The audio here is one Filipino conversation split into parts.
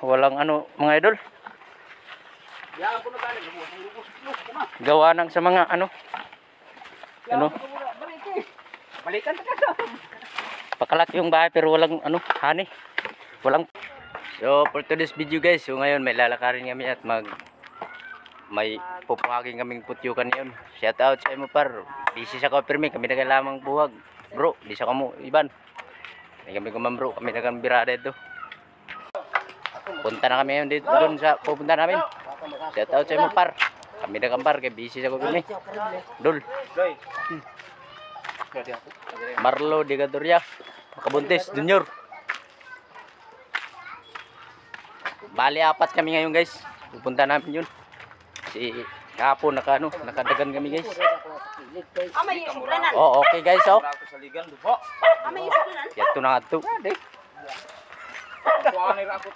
Walang ano mga idol. Gawa ng sa mga ano. Balikan ka. Pakalaki yung bahay pero walang ano, hani. Walang. So for today's video guys, so ngayon may lalakarin kami at may pupuhagin kaming putyukan ngayon. Shout out sa imo par. Busy sa Coppermint, kami nagalamang buhag. Bro, di sa kamo iban. May kami kumambro, kami nagambirada dito. Punta na kami ngayon dito doon sa pupunta namin. Shout out sa imo par. Kami nagambar kay busy sa Coppermint. Dul. Marlo de Gadoria. Makabuntis Junior. Bali apat kami ngayon guys. Pupunta namin yun. Si kahapon nakadagan kami guys. May isulanan. Oh, okay guys, oh. May isulanan. Yato na ato. Kuha nila ako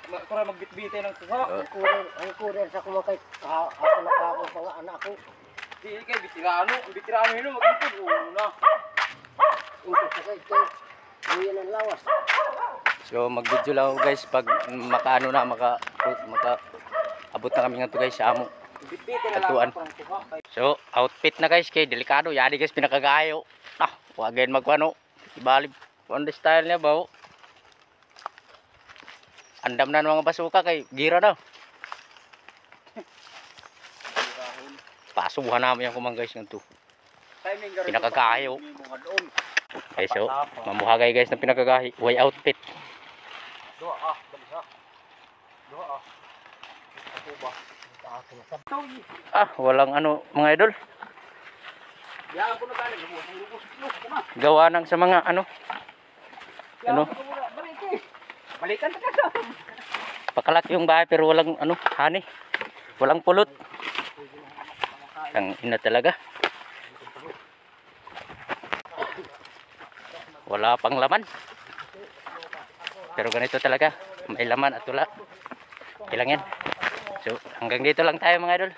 magbitbitay ng tuha. Ang kurir sa kumakay ako nakahapon sa nga anak ko. Di kay bitirano hino mag-impod una. Ingkot sa kay buyan ng lawas. So mag-video lang ako guys pag makaano na maka abot na kami nga to guys sa amo. Bitbitay na Katuan. lang ang tuha. So outfit na guys kay delikado. Yadi guys pinakagayo. Wag gayon magkuano. Ibalib. Kuan style niya ba? Andam na mga basuka kay gira na. Pasuhan namin yung kumang guys ng to. Pinakagayo. Okay, so mamuhagay guys ng pinakagahi. Way outfit. Walang ano mga idol. Gawa ng sa mga ano. Balikan ka. Pakalaki yung bahay pero walang ano, hani. Walang pulot. Ang ina talaga. Wala pang laman. Pero ganito talaga. May laman at wala. Okay lang yan. So hanggang dito lang tayo mga idol.